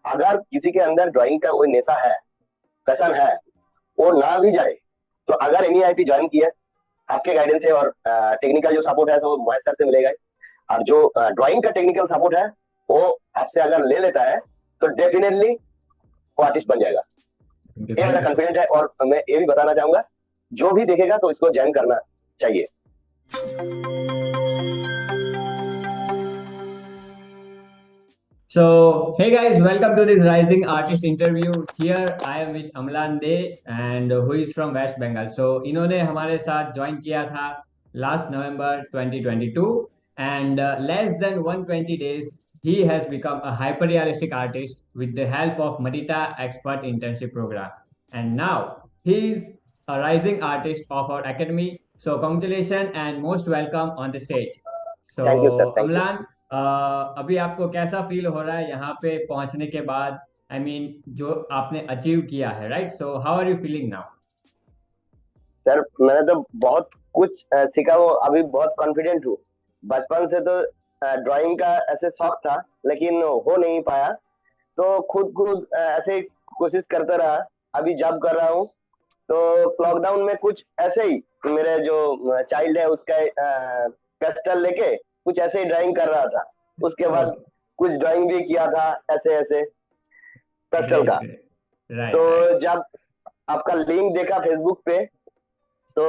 अगर किसी के अंदर ड्राइंग का कोई नेशा है, पैशन है, वो ना भी जाए तो अगर एमईआईपी ज्वाइन किया, आपके गाइडेंस से और टेक्निकल जो सपोर्ट है वो महेश सर से मिलेगा। और जो ड्राइंग का टेक्निकल सपोर्ट है वो आपसे अगर ले लेता है तो डेफिनेटली वो आर्टिस्ट बन जाएगा। ये थैंक मेरा यू सर। कॉन्फिडेंट है और मैं ये भी बताना चाहूंगा, जो भी देखेगा तो इसको ज्वाइन करना चाहिए। So, hey guys, welcome to this Rising Artist interview. Here I am with Amlan De and who is from West Bengal. So, इन्होंने हमारे साथ ज्वाइन किया था last November 2022 and less than 120 days he has become a hyper-realistic artist with the help of Matita Expert Internship Program. And now he is a rising artist of our academy. So, congratulations and most welcome on the stage. So, thank you sir, thank you. Amlan, अभी आपको कैसा feel हो रहा है यहाँ पे पहुंचने के बाद? आई मीन जो आपने अचीव किया है, right? So how are you feeling now? Sir मैंने तो बहुत कुछ सीखा, वो अभी बहुत कॉन्फिडेंट हूँ। बचपन से तो ड्राइंग का ऐसे शौक था लेकिन हो नहीं पाया, तो खुद खुद ऐसे ही कोशिश करता रहा। अभी जॉब कर रहा हूँ तो लॉकडाउन में कुछ ऐसे ही मेरे जो चाइल्ड है उसका पेस्टल लेके कुछ ऐसे ही ड्राइंग कर रहा था। उसके बाद ओके, कुछ ड्राइंग भी किया था ऐसे ऐसे पेस्टल ग्रेट का। Great, right right. तो जब आपका लिंक देखा फेसबुक पे तो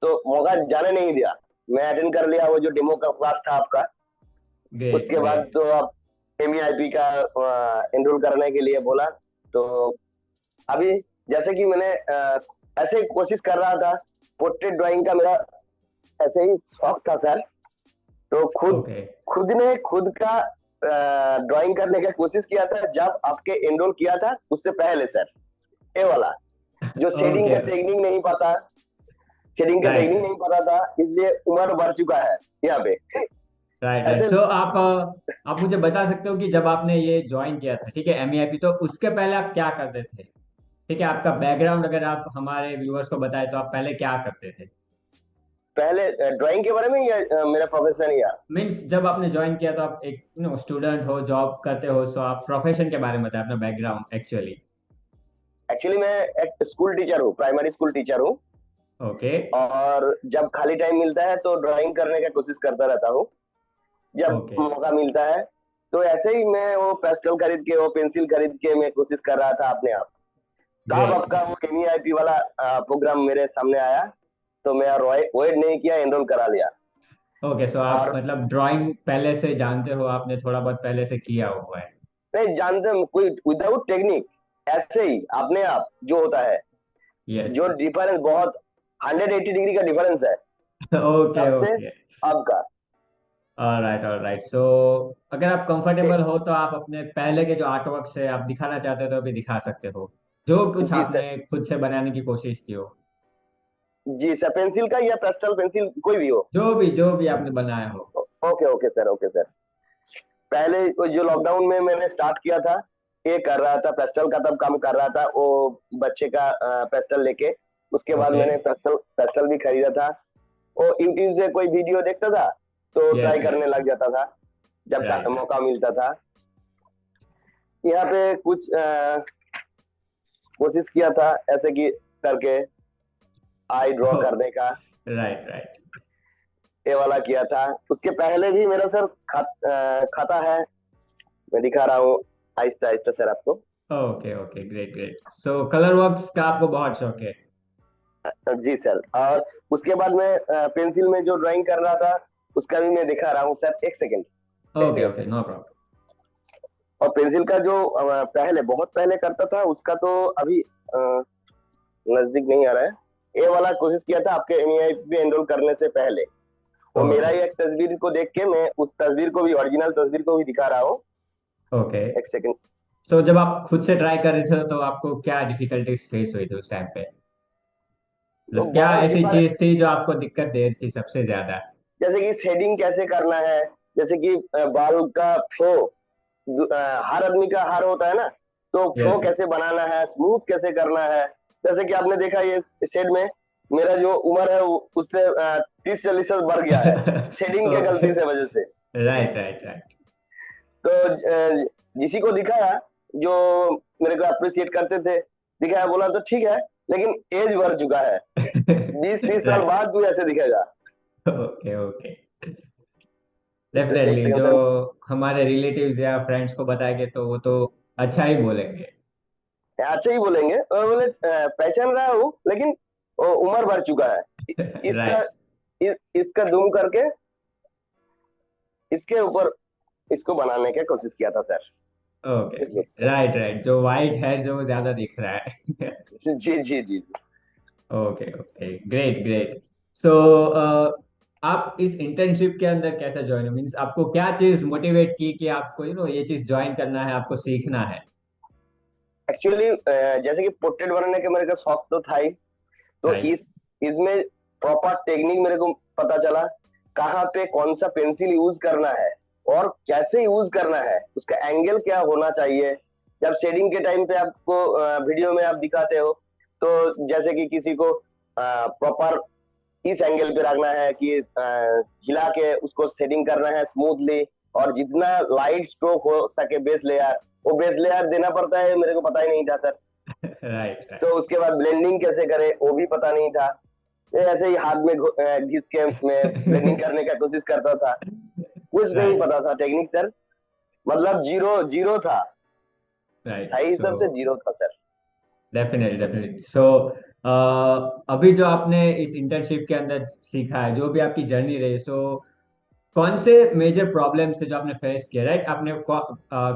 तो मौका जाने नहीं दिया, मैं अटेंड कर लिया वो जो डेमो का क्लास था आपका। ग्रेट उसके बाद ग्रेट। तो आप एमईआईपी का एनरोल करने के लिए बोला। तो अभी जैसे कि मैंने ऐसे ही कोशिश कर रहा था, पोर्ट्रेट ड्राइंग का मेरा ऐसे ही शौक था सर। तो खुद ओके खुद ने खुद का ड्राइंग करने का कोशिश किया था जब आपके एनरोल किया था उससे पहले सर। ये वाला जो शेडिंग ओके, का टेक्निक नहीं पता, शेडिंग का राइट टेक्निक नहीं पता था, इसलिए उम्र बढ़ चुका है यहाँ पे राइट राइट। ऐसे। सो आप मुझे बता सकते हो कि जब आपने ये ज्वाइन किया था, ठीक है, एमईआईपी, तो उसके पहले आप क्या करते थे? ठीक है, आपका बैकग्राउंड अगर आप हमारे व्यूअर्स को बताए तो आप पहले क्या करते थे? पहले ड्राइंग के बारे में या मेरा प्रोफेशन या? मीन्स जब आपने ज्वाइन किया तो आप एक स्टूडेंट हो, जॉब करते हो, सो आप प्रोफेशन के बारे में बताएं, अपना बैकग्राउंड एक्चुअली। एक्चुअली मैं एक स्कूल टीचर हूँ, प्राइमरी स्कूल टीचर हूँ। ओके और जब खाली टाइम मिलता है तो ड्राइंग करने का कोशिश करता रहता हूँ जब ओके, मौका मिलता है। तो ऐसे ही मैं वो पेस्टल खरीद के, वो पेंसिल खरीद के मैं कोशिश कर रहा था अपने आप। तब ग्रेट आपका वो एमईआईपी वाला प्रोग्राम मेरे सामने आया, तो मैं वेट नहीं किया, एनरोल करा लिया। ओके। सो आप और मतलब ड्राइंग पहले से जानते हो, आपने थोड़ा बहुत पहले से किया हुआ है? नहीं जानते हम, कोई विदाउट टेक्निक ऐसे ही अपने आप जो होता है, यस जो यस। डिफरेंस बहुत 180 डिग्री का डिफरेंस है ओके तब से ओके, अब का। Alright alright. सो अगर आप कंफर्टेबल हो तो आप अपने पहले के जो आर्ट वर्क से आप दिखाना चाहते हो तो अभी दिखा सकते हो, जो कुछ जी सर, आपने खुद से बनाने की कोशिश की हो। जी सर, पेंसिल का या पेस्टल पेंसिल कोई भी हो। जो भी आपने बनाया हो। Okay okay sir, okay sir. पहले जो लॉकडाउन में मैंने स्टार्ट किया था, ये कर रहा था पेस्टल का, तब काम कर रहा था वो बच्चे का पेस्टल लेके। उसके बाद ओके, मैंने पेस्टल पेस्टल भी खरीदा था। वो यूट्यूब से कोई वीडियो देखता था तो ट्राई यस करने यस, लग जाता था जब राइट मौका मिलता था। यहाँ पे कुछ कोशिश किया था ऐसे कि करके आई ड्रॉ करने का, राइट राइट। ये वाला किया था। उसके पहले भी मेरा सर खाता है, मैं दिखा रहा हूँ आहिस्ता आहिस्ता सर आपको। Okay okay, great great. So colour works का आपको बहुत शौक है? जी सर। और उसके बाद मैं पेंसिल में जो ड्राइंग कर रहा था उसका भी मैं दिखा रहा हूँ सर। एक सेकेंड, एक okay second okay, sir. No problem. और पेंसिल का जो पहले बहुत पहले करता था उसका तो अभी नजदीक नहीं आ रहा है। ये वाला कोशिश किया था आपके एमईआई पे एनरोल करने से पहले। वो मेरा ओके ही एक तस्वीर को देख के मैं उस तस्वीर को भी, ओरिजिनल तस्वीर को भी दिखा रहा हूँ। ओके। एक सेकेंड। सो जब आप खुद से ट्राई कर रहे थे तो आपको क्या डिफिकल्टीज फेस हुई थी उस टाइम पे? तो मतलब क्या बहुत ऐसी डिफर, चीज थी जो आपको दिक्कत दे रही थी सबसे ज्यादा? जैसे कि शेडिंग कैसे करना है, जैसे कि बाल का फ्लो, हर आदमी का हार होता है ना, तो फ्लो यस कैसे बनाना है, स्मूथ कैसे करना है। जैसे कि आपने देखा ये शेड में मेरा जो उम्र है उससे 30-40 साल बढ़ गया है शेडिंग के ओके, गलती से वजह से। Right right right. तो जिसी को दिखाया, जो मेरे को अप्रिशिएट करते थे, दिखाया, बोला तो ठीक है, लेकिन एज बढ़ चुका है, 20-30 साल राइट। बाद तू ऐसे दिखेगा। ओके ओके, एक डेफिनेटली सेकंड जो सर। हमारे रिलेटिव्स या फ्रेंड्स को बताएंगे तो वो तो अच्छा ही बोलेंगे। अच्छा ही बोलेंगे, और बोले पहचान रहा हूँ, लेकिन वो उम्र बढ़ चुका है। इसका राइट। इसका दूम करके इसके ऊपर इसको बनाने की कोशिश किया था सर, ओके इस लुक ओके, से। राइट राइट, जो वाइट है जो ज्यादा दिख रहा है। जी जी जी। Okay okay, great great. So आप इस इंटर्नशिप के अंदर कैसे ज्वाइन हो, मीन्स आपको क्या चीज मोटिवेट की कि आपको ये चीज ज्वाइन करना है, आपको सीखना है? एक्चुअली जैसे कि पोर्ट्रेट बनाने का मेरे का शौक तो था ही, तो राइट इसमें प्रॉपर टेक्निक मेरे को पता चला, कहाँ पे कौन सा पेंसिल यूज करना है और कैसे यूज करना है, उसका एंगल क्या होना चाहिए। जब शेडिंग के टाइम पे आपको वीडियो में आप दिखाते हो, तो जैसे कि किसी को प्रॉपर इस एंगल पे रखना है कि हिला के उसको शेडिंग करना है स्मूथली, और जितना लाइट स्ट्रोक हो सके बेस लेयर, वो बेस लेयर देना पड़ता है, मेरे को पता ही नहीं था सर। राइट तो राइट उसके बाद ब्लेंडिंग कैसे करे वो भी पता नहीं था। ये ऐसे ही हाथ में घिस के मैं ब्लेंडिंग करने का कोशिश करता था, कुछ नहीं राइट पता था टेक्निक सर, मतलब जीरो जीरो था, राइट। सही सो सब से जीरो था सर। Definitely definitely. सो अभी जो आपने इस इंटर्नशिप के अंदर सीखा है, जो भी आपकी जर्नी रही, सो कौन से मेजर प्रॉब्लम्स थे जो आपने फेस किया, राइट? आपने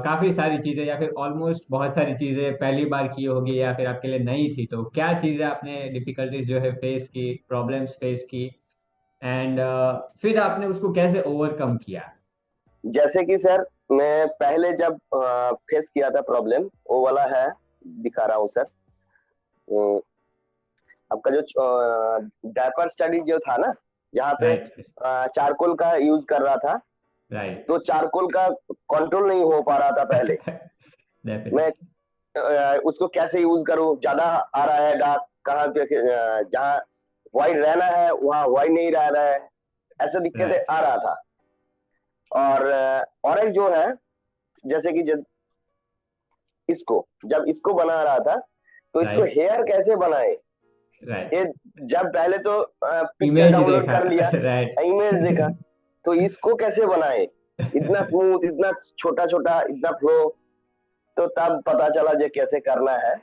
काफी सारी चीजें या फिर ऑलमोस्ट बहुत सारी चीजें पहली बार की होगी या फिर आपके लिए नई थी, तो क्या चीजें आपने डिफिकल्टीज जो है फेस की, प्रॉब्लम्स फेस की, एंड फिर आपने उसको कैसे ओवरकम किया? जैसे कि सर, मैं पहले जब फेस किया था प्रॉब्लम, वो वाला है, दिखा रहा हूँ सर। आपका जो डायपर स्टडी जो था ना, जहाँ पे राइट चारकोल का यूज कर रहा था, राइट। तो चारकोल का कंट्रोल नहीं हो पा रहा था पहले। मैं डेफिनेटली। उसको कैसे यूज करूं, ज्यादा आ रहा है डार्क, कहाँ पे जहाँ वाइड रहना है वहाँ वाइड नहीं रह रहा है, ऐसा दिक्कतें राइट आ रहा था। और एक जो है, जैसे कि जब इसको बना रहा था, तो इसको राइट हेयर कैसे बनाए, राइट। ये जब पहले तो पिक्चर इमेज डाउनलोड देखा। कर लिया, राइट। इमेज देखा, तो इसको कैसे बनाए, इतना स्मूथ, इतना छोटा छोटा, इतना फ्लो, तो तब पता चला जो कैसे करना है।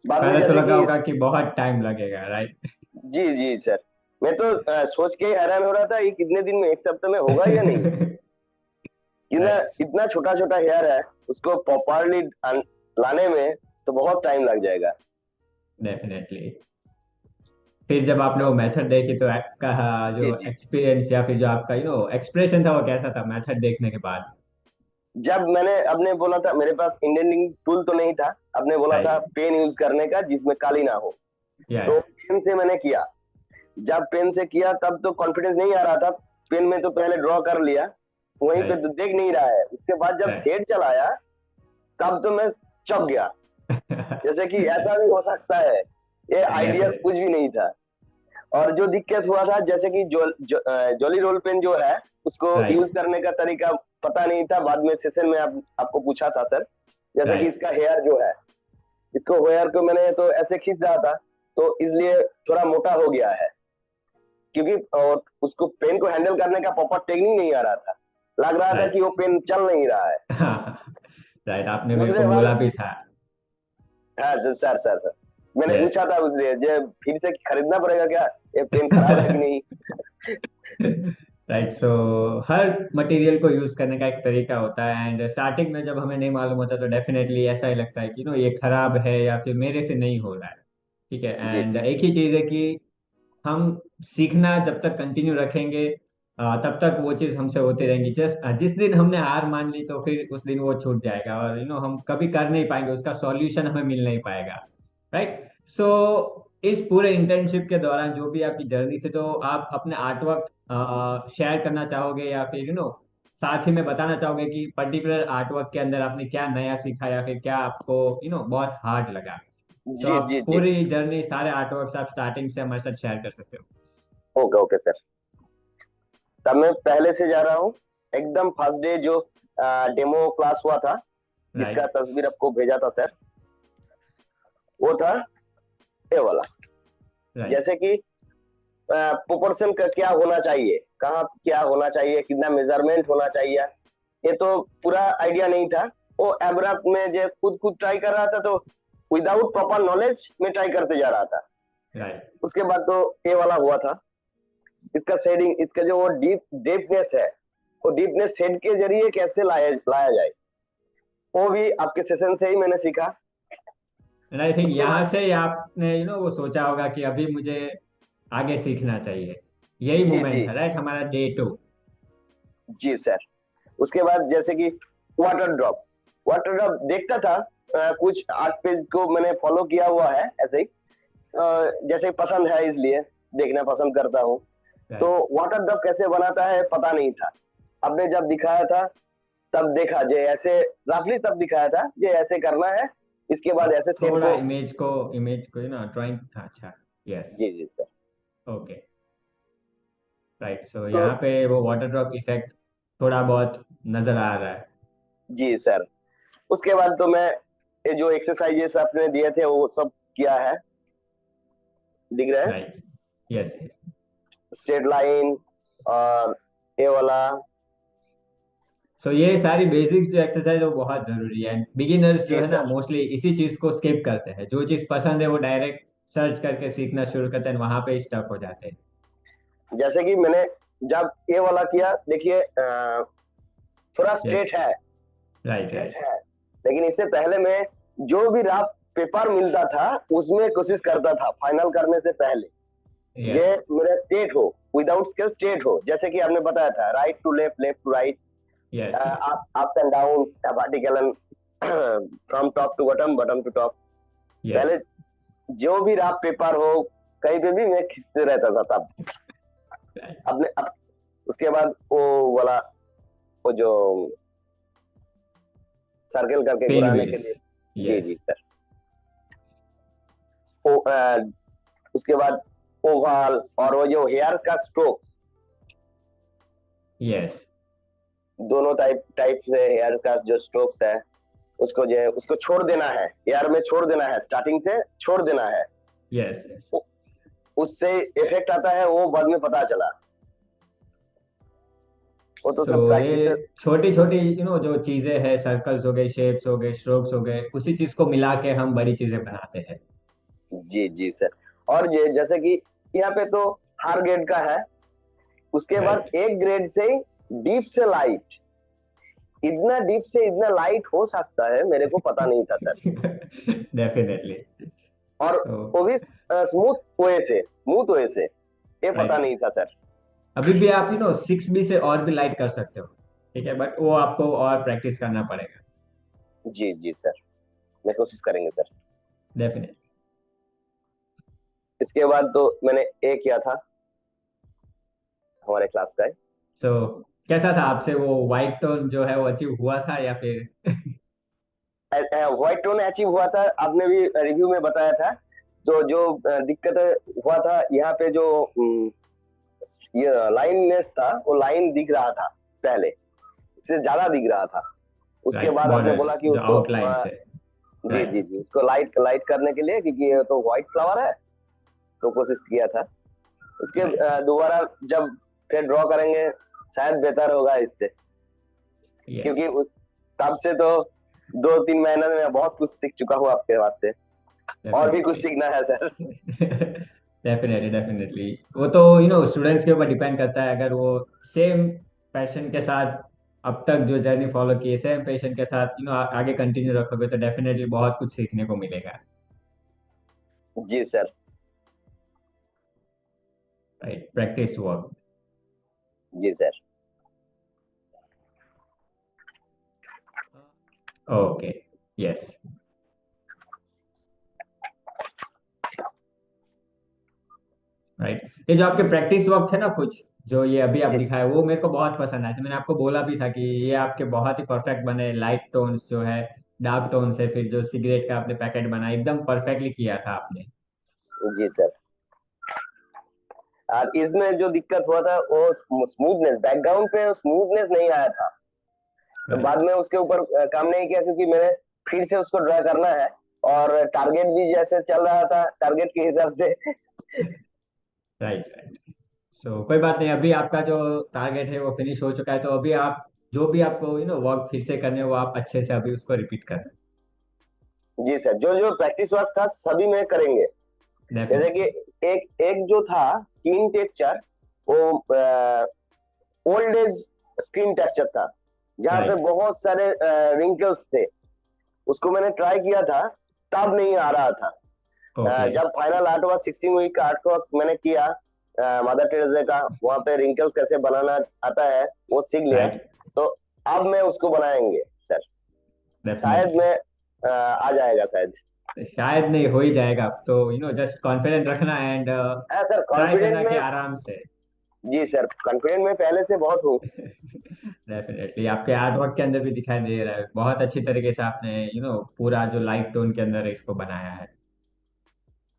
बाद में पहले तो जैसे लगा कि, होगा कि बहुत टाइम लगेगा, राइट? जी जी सर, मैं तो सोच के ही हैरान हो रहा था, ये कितने दिन में, एक सप्ताह में होगा या नहीं। इतना राइट। इतना छोटा छोटा हेयर है, उसको प्रॉपरली लाने में तो बहुत टाइम लग जाएगा। डेफिनेटली। फिर जब आपने वो मेथड देखी तो आपका जी जो जी। एक्सपीरियंस या फिर जो आपका एक्सप्रेशन था वो कैसा था मेथड देखने के बाद? जब मैंने अपने बोला था, मेरे पास इंडेंटिंग टूल तो नहीं था, अपने बोला था राइट। पेन यूज करने का जिसमें काली ना हो, तो यस। पेन से मैंने किया। जब पेन से किया तब तो कॉन्फिडेंस नहीं आ रहा था, पेन में तो पहले ड्रॉ कर लिया, वहीं पे तो राइट देख नहीं रहा है, उसके बाद जब राइट। शेड चलाया, तब तो मैं चौंक गया, जैसे कि ऐसा भी हो सकता है, ये आइडिया डेफिनेट। कुछ भी नहीं था। और जो दिक्कत हुआ था, जैसे कि जॉली रोल पेन जो है, उसको यूज राइट करने का तरीका पता नहीं था, बाद में सेशन में आपको पूछा था सर। जैसे कि राइट इसका हेयर जो है, इसको हेयर को मैंने तो ऐसे खींच रहा था, तो इसलिए थोड़ा मोटा हो गया है, क्योंकि और उसको पेन को हैंडल करने का प्रॉपर टेक्निक नहीं आ रहा था, लग रहा था कि राइट। वो पेन चल नहीं रहा है। राइट, आपने मेरे को दूसरे बार, बोला भी था। हाँ सर, मैंने यस। पूछा था उससे, जे फिर से खरीदना पड़ेगा क्या, ये पेन खराब है कि नहीं। राइट। सो हर मटेरियल को यूज करने का एक तरीका होता है, एंड स्टार्टिंग में जब हमें नहीं मालूम होता तो डेफिनेटली ऐसा ही लगता है कि ये खराब है या फिर मेरे से नहीं हो रहा है। ठीक है, जी एंड जी एक ही चीज है कि हम सीखना जब तक कंटिन्यू रखेंगे तब तक वो चीज हमसे होती रहेंगी। जस्ट जिस दिन हमने हार मान ली तो फिर उस दिन वो छूट जाएगा, और हम कभी कर नहीं पाएंगे, उसका सॉल्यूशन हमें मिल नहीं पाएगा। राइट। सो इस पूरे इंटर्नशिप के दौरान जो भी आपकी जर्नी थी, तो आप अपने आर्टवर्क शेयर करना चाहोगे या फिर साथ ही में बताना चाहोगे कि पर्टिकुलर आर्टवर्क के अंदर आपने क्या नया सीखा या फिर क्या आपको बहुत हार्ड लगा? सो जी आप जी जी। पूरी जर्नी, सारे आर्टवर्क्स आप स्टार्टिंग से हमारे साथ शेयर कर सकते हो। ओके ओके सर, तब मैं पहले से जा रहा हूँ। एकदम फर्स्ट डे जो डेमो क्लास हुआ था, जिसका राइट तस्वीर आपको भेजा था सर, वो था ये वाला। राइट जैसे कि प्रोपोर्शन का क्या होना चाहिए, कहाँ क्या होना चाहिए, कितना मेजरमेंट होना चाहिए, ये तो पूरा आइडिया नहीं था। वो एब्रप्ट में जो खुद खुद ट्राई कर रहा था, तो विदाउट प्रॉपर नॉलेज में ट्राई करते जा रहा था। राइट उसके बाद तो ये वाला हुआ था। इसका शेडिंग, इसका जो वो डीपनेस है, वो डीपनेस शेड के जरिए कैसे लाया लाया जाए, वो भी आपके सेशन से ही मैंने सीखा। एंड आई थिंक उसके यहाँ बाद से ही आपने वो सोचा होगा कि अभी मुझे आगे सीखना चाहिए। यही जी मोमेंट जी था राइट, हमारा डे 2। जी सर। उसके बाद जैसे कि वाटर ड्रॉप देखता था, कुछ 8 पेज को मैंने फॉलो किया हुआ है ऐसे ही, जैसे पसंद है इसलिए देखना पसंद करता हूँ। तो राइट, वाटर ड्रॉप कैसे बनाता है पता नहीं था। आपने जब दिखाया था तब देखा, जे ऐसे रफली तब दिखाया था, जे ऐसे करना है, इसके बाद ऐसे सेट थोड़ा को। इमेज को ड्राइंग। अच्छा, यस, जी जी सर। Okay, right. सो तो यहाँ पे वो वाटर ड्रॉप इफेक्ट थोड़ा बहुत नजर आ रहा है। जी सर, उसके बाद तो मैं ये जो एक्सरसाइजेस आपने दिए थे वो सब किया है, दिख रहा है। Right, yes yes. Straight line और ये वाला। सो ये सारी बेसिक्स जो एक्सरसाइज है वो बहुत जरूरी है। बिगिनर्स जो जी है ना सर। मोस्टली इसी चीज को स्किप करते हैं। जो चीज पसंद है वो डायरेक्ट सर्च करके सीखना शुरू करते हैं, वहां पे स्टक हो जाते हैं। जैसे कि मैंने जब ये वाला किया, देखिए थोड़ा यस, स्ट्रेट है, राइट राइट, लेकिन इससे पहले मैं जो भी रफ पेपर मिलता था उसमें कोशिश करता था फाइनल करने से पहले, जे यस मेरा स्ट्रेट हो, विदाउट स्केल स्ट्रेट हो, जैसे कि आपने बताया था right to left, left to right, yes yes up and down, vertical and from top to bottom, bottom to top. Yes. पहले जो भी रफ पेपर हो, कहीं पे भी मैं खींचते रहता था तब अपने उसके बाद वो वाला, वो जो सर्कल करके पेन घुराने के व्हील्स, लिए। जी यस जी सर। वो उसके बाद ओवल, और वो जो हेयर का स्ट्रोक, यस दोनों टाइप टाइप से हेयर का जो स्ट्रोक्स है, उसको जो है उसको छोड़ देना है, एयर में छोड़ देना है, स्टार्टिंग से छोड़ देना है। Yes yes. उससे इफेक्ट आता है, वो बाद में पता चला। वो तो सो सब ये प्रैक्टिस से। छोटी छोटी जो चीजें हैं, सर्कल्स हो गए, शेप्स हो गए, स्ट्रोक्स हो गए, उसी चीज को मिला के हम बड़ी चीजें बनाते हैं। जी जी सर। और जैसे कि यहाँ पे तो हर ग्रेड का है, उसके बाद राइट एक ग्रेड से डीप से लाइट, इतना डीप से इतना लाइट हो सकता है मेरे को पता नहीं था सर। डेफिनेटली। और तो वो भी स्मूथ वे से ये पता राइट, नहीं था सर। अभी भी आप 6B से और भी लाइट कर सकते हो, ठीक है, बट वो आपको और प्रैक्टिस करना पड़ेगा। जी जी सर, मैं कोशिश करेंगे सर। डेफिनेटली। इसके बाद तो मैंने ए किया था, हमारे क्लास का है। तो कैसा था आपसे वो वाइट टोन जो है वो अचीव हुआ था या फिर? व्हाइट टोन अचीव हुआ था, आपने भी रिव्यू में बताया था। तो जो दिक्कत हुआ था यहाँ पे, जो ये लाइननेस था, वो लाइन दिख रहा था पहले, इससे ज्यादा दिख रहा था। उसके राइट, बाद आपने बॉर्डर्स बोला कि जो उसको आउटलाइन से। जी जी राइट जी, उसको लाइट लाइट करने के लिए, क्योंकि ये तो व्हाइट फ्लावर है, तो कोशिश किया था। इसके राइट, दोबारा जब फिर ड्रॉ करेंगे शायद बेहतर होगा इससे, यस, क्योंकि उस तब से तो 2-3 महीने में बहुत कुछ सीख चुका हूँ आपके पास से। और भी कुछ डेफिनेटली। सीखना है सर। Definitely definitely. वो तो स्टूडेंट्स के ऊपर डिपेंड करता है। अगर वो सेम पैशन के साथ अब तक जो जर्नी फॉलो की है, सेम पैशन के साथ आगे कंटिन्यू रखोगे तो डेफिनेटली बहुत कुछ सीखने को मिलेगा। जी सर। Right, practice work. जी सर। Okay, yes. राइट, ये जो आपके प्रैक्टिस वर्क थे ना कुछ, जो ये अभी आप जी दिखाए, वो मेरे को बहुत पसंद आया था। मैंने आपको बोला भी था कि ये आपके बहुत ही परफेक्ट बने। लाइट टोन्स जो है, डार्क टोन से, फिर जो सिगरेट का आपने पैकेट बनाया, एकदम परफेक्टली किया था आपने। जी सर। और इसमें जो दिक्कत हुआ था वो स्मूथनेस, बैकग्राउंड पे स्मूथनेस नहीं आया था। तो राइट बाद में उसके ऊपर काम नहीं किया, क्योंकि मैंने फिर से उसको ड्रा करना है, और टारगेट भी जैसे चल रहा था टारगेट के हिसाब से। Right right. सो कोई बात नहीं, अभी आपका जो टारगेट है वो फिनिश हो चुका है, तो अभी आप जो भी आपको वर्क फिर से करने, वो आप अच्छे से अभी उसको रिपीट कर जी सर, जो जो प्रैक्टिस वर्क था सभी में करेंगे। जैसे कि डेफिनेटली। एक एक जो था स्किन टेक्सचर, वो ओल्ड एज स्किन टेक्सचर था, जहाँ पे राइट। बहुत सारे रिंकल्स थे। उसको मैंने ट्राई किया था, तब नहीं आ रहा था। ओके। जब फाइनल आर्ट हुआ, 16 वीक का आर्ट वर्क मैंने किया मदर टेरेसा का, वहां पे रिंकल्स कैसे बनाना आता है वो सीख लिया। राइट। तो अब मैं उसको बनाएंगे सर, शायद डेफिनेटली। मैं आ जाएगा शायद। शायद नहीं, हो ही जाएगा। अब तो जस्ट कॉन्फिडेंट रखना एंड हाँ सर, ट्राई कॉन्फिडेंट करना कि में। आराम से। जी सर, कॉन्फिडेंट में पहले से बहुत हूँ। डेफिनेटली आपके आर्ट वर्क के अंदर भी दिखाई दे रहा है, बहुत अच्छी तरीके से आपने पूरा जो लाइट टोन के अंदर है इसको बनाया है।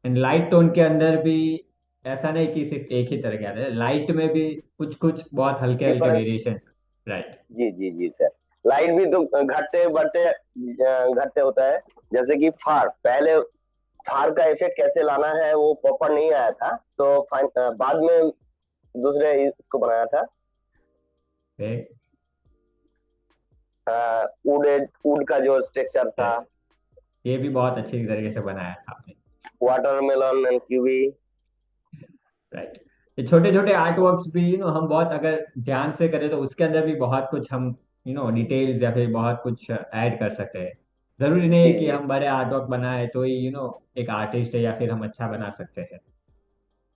एंड लाइट टोन के अंदर भी ऐसा नहीं कि सिर्फ एक ही तरह के आते हैं, लाइट में भी कुछ कुछ बहुत हल्के हल्के डिफरेंस। वेरिएशंस। राइट। जी जी जी सर, लाइट भी तो घटते बढ़ते घटते होता है। जैसे कि फार पहले, फार का इफेक्ट कैसे लाना है वो प्रॉपर नहीं आया था, तो बाद में दूसरे इसको बनाया था। वुड, वुड का जो टेक्सचर था। यस, ये भी बहुत अच्छी तरीके से बनाया था आपने। Watermelon and kiwi. राइट। ये छोटे छोटे आर्ट वर्क्स भी हम बहुत अगर ध्यान से करें तो उसके अंदर भी बहुत कुछ हम डिटेल्स या फिर बहुत कुछ ऐड कर सकते हैं। जरूरी नहीं है जी कि जी हम बड़े आर्ट वर्क बनाए तो ही एक आर्टिस्ट है या फिर हम अच्छा बना सकते हैं।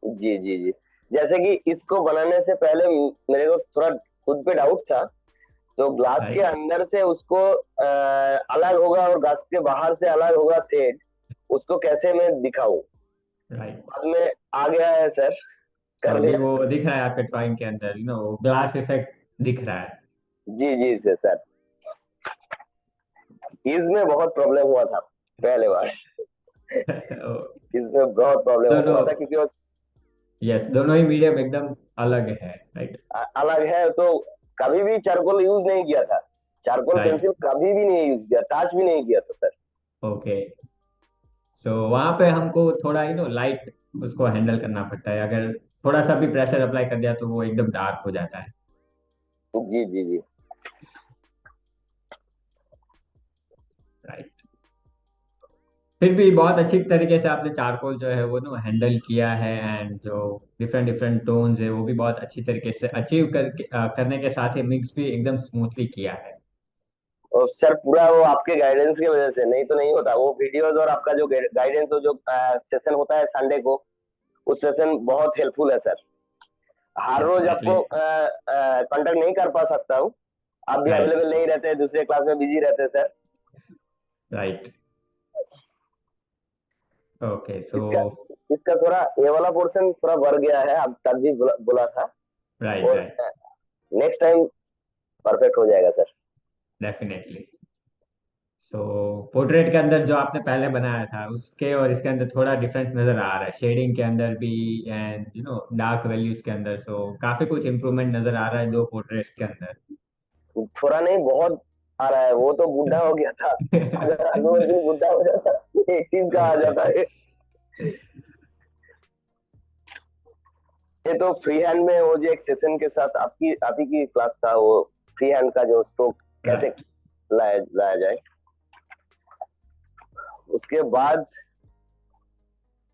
जी जी जी। जैसे कि इसको बनाने से पहले मेरे को थोड़ा खुद पे डाउट था। तो ग्लास के राइट। अंदर से उसको अलग होगा और ग्लास के बाहर से अलग होगा सेट, उसको कैसे मैं दिखाऊं। राइट। बाद में आ गया है सर, सो कर अभी लिया। वो दिख रहा है आपके ड्राइंग के अंदर, ग्लास इफेक्ट दिख रहा है। जी जी से सर, इसमें बहुत प्रॉब्लम हुआ था पहले बार। इसमें बहुत प्रॉब्लम हुआ दोनों। था, क्योंकि वो यस, दोनों ही मीडियम एकदम अलग है। राइट। अलग है। तो कभी भी चारकोल यूज नहीं किया था, चारकोल राइट। पेंसिल कभी भी नहीं यूज किया, टच भी नहीं किया था सर। ओके। सो वहां पे हमको थोड़ा लाइट उसको हैंडल करना पड़ता है, अगर थोड़ा सा भी प्रेशर अप्लाई कर दिया तो वो एकदम डार्क हो जाता है। जी जी जी। राइट। फिर भी बहुत अच्छी तरीके से आपने चारकोल जो है वो हैंडल किया है, एंड जो डिफरेंट डिफरेंट टोन्स है वो भी बहुत अच्छी तरीके से अचीव करके करने के साथ ही मिक्स भी एकदम स्मूथली किया है। और सर पूरा वो आपके गाइडेंस की वजह से, नहीं तो नहीं होता वो वीडियोस, और आपका जो गाइडेंस, हो जो सेशन होता है संडे को, उस सेशन बहुत हेल्पफुल है सर। हर रोज डेफिनेटली। आपको कांटेक्ट नहीं कर पा सकता हूँ, आप भी राइट। अवेलेबल नहीं रहते, दूसरे क्लास में बिजी रहते हैं सर। राइट। ओके। सो इसका इसका थोड़ा ये वाला पोर्शन थोड़ा बढ़ गया है, आप तब भी बोला था। राइट। और राइट। नेक्स्ट टाइम परफेक्ट हो जाएगा सर। डेफिनेटली। सो पोर्ट्रेट के अंदर जो आपने पहले बनाया था उसके और इसके अंदर थोड़ा डिफरेंस नजर आ रहा है, शेडिंग के अंदर भी एंड डार्क वैल्यूज के अंदर। सो काफी कुछ इम्प्रूवमेंट नजर आ रहा है दो पोर्ट्रेट्स के अंदर। थोड़ा नहीं, बहुत आ रहा है, वो तो बुढ़ा हो गया था। अगर अल्लू अर्जुन बुढ़ा हो जाता, एक चीज का आ ओके। जाता है। ये तो फ्री हैंड में, वो जो एक सेशन के साथ आपकी आप ही की क्लास था, वो फ्री हैंड का जो स्ट्रोक कैसे राइट। लाया लाया जाए, उसके बाद।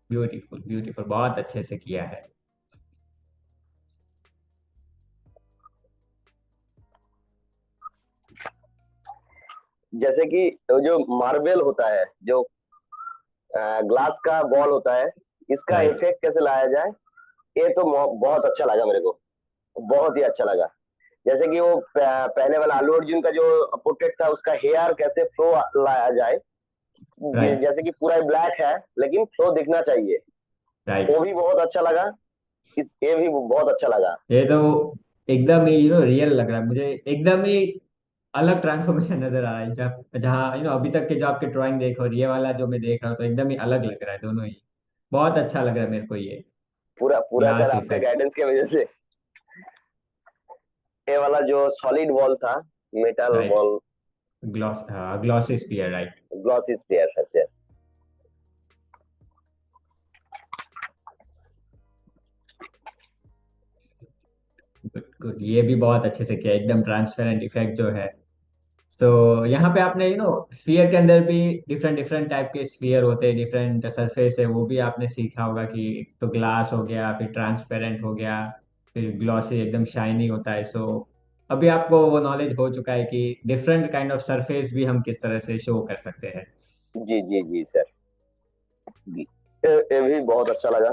ब्यूटीफुल ब्यूटीफुल, बहुत अच्छे से किया है। जैसे कि जो मार्बल होता है, जो ग्लास का बॉल होता है, इसका राइट। इफेक्ट कैसे लाया जाए, ये तो बहुत अच्छा लगा मेरे को, बहुत ही अच्छा लगा। जैसे कि वो पहले वाला अल्लू अर्जुन का जो पोर्ट्रेट था, उसका हेयर कैसे फ्लो लाया जाए, राइट। जैसे कि पूरा ब्लैक है लेकिन फ्लो दिखना चाहिए, वो राइट। भी बहुत अच्छा लगा। ये भी बहुत अच्छा लगा। ये तो एकदम ही रियल लग रहा है मुझे, एकदम ही अलग ट्रांसफॉर्मेशन नजर आ रहा है। जब जहाँ अभी तक के जो आपके ड्राइंग देख और ये वाला जो मैं देख रहा हूँ, तो एकदम ही अलग लग रहा है दोनों ही। बहुत अच्छा लग रहा है मेरे को ये पूरा पूरा सर ग्लास आपके इफेक्ट। गाइडेंस की वजह से। ये वाला जो सॉलिड वॉल था, metal right, ball, glossy sphere, right. Glossy sphere है सर। गुड गुड, ये भी बहुत अच्छे से किया, एकदम ट्रांसपेरेंट इफेक्ट जो है। सो यहाँ पे आपने स्फीयर के अंदर भी डिफरेंट डिफरेंट टाइप के स्फीयर होते हैं, डिफरेंट सरफेस है, वो भी आपने सीखा होगा कि एक तो ग्लास हो गया, फिर ट्रांसपेरेंट हो गया, फिर ग्लॉसी एकदम शाइनी होता है। सो अभी आपको वो नॉलेज हो चुका है कि डिफरेंट काइंड ऑफ सरफेस भी हम किस तरह से शो कर सकते हैं। जी जी जी सर। ये भी बहुत अच्छा लगा।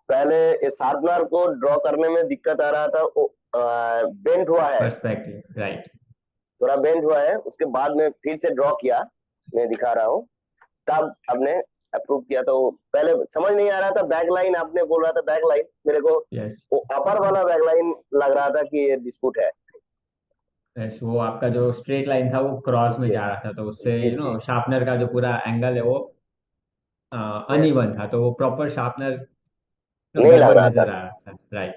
पहले इस शार्पनर को ड्रॉ करने में दिक्कत आ रहा था, वो बेंट हुआ है, पर्सपेक्टिव, राइट। थोड़ा बेंट हुआ है। उसके बाद में फिर से ड्रॉ किया, मैं दिखा रहा हूँ, तब आपने अप्रूव किया। तो पहले समझ नहीं आ रहा था बैक लाइन, आपने बोल रहा था बैक लाइन, मेरे को यस वो अपर वाला बैक लाइन लग रहा था कि ये डिस्प्यूट है। यस, वो आपका जो स्ट्रेट लाइन था वो क्रॉस में जी जा रहा था, तो उससे जी जी। शार्पनर का जो पूरा एंगल है वो ये अनइवन था, तो वो प्रॉपर शार्पनर नहीं लग गड़बड़ रहा था। नजर आ रहा था, राइट।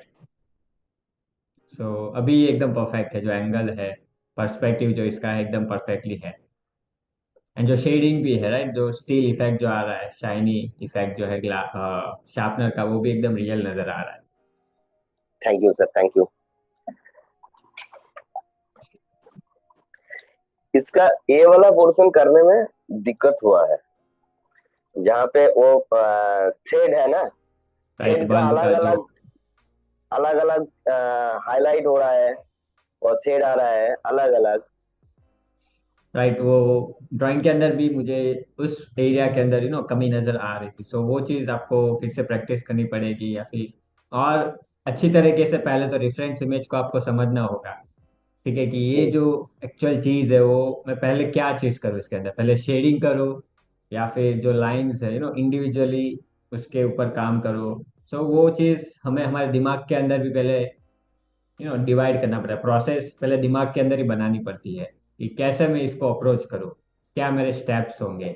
सो अभी ये एकदम परफेक्ट है, जो एंगल है, पर्सपेक्टिव जो इसका है एकदम परफेक्टली है। एंड जो शेडिंग भी है, राइट, जो स्टील इफेक्ट जो आ रहा है, शाइनी इफेक्ट जो है शार्पनर का, वो भी एकदम रियल नजर आ रहा है। Thank you sir, thank you. इसका ए वाला पोर्शन करने में दिक्कत हुआ है, जहाँ पे वो थ्रेड है ना, राइट, थ्रेड का बल्ब अलग का जो, अलग अलग अलग हाईलाइट हो रहा है और शेड आ रहा है अलग अलग। राइट, वो ड्राइंग के अंदर भी मुझे उस एरिया के अंदर कमी नजर आ रही थी। सो वो चीज़ आपको फिर से प्रैक्टिस करनी पड़ेगी, या फिर और अच्छी तरीके से पहले तो रेफरेंस इमेज को आपको समझना होगा। ठीक है, कि ये जी जो एक्चुअल चीज़ है वो मैं पहले क्या चीज़ करूँ इसके अंदर, पहले शेडिंग करूँ या फिर जो लाइंस है इंडिविजुअली उसके ऊपर काम करो। सो वो चीज़ हमें हमारे दिमाग के अंदर भी पहले डिवाइड करना पड़ता है, प्रोसेस पहले दिमाग के अंदर ही बनानी पड़ती है कि कैसे मैं इसको अप्रोच करूँ, क्या मेरे स्टेप्स होंगे,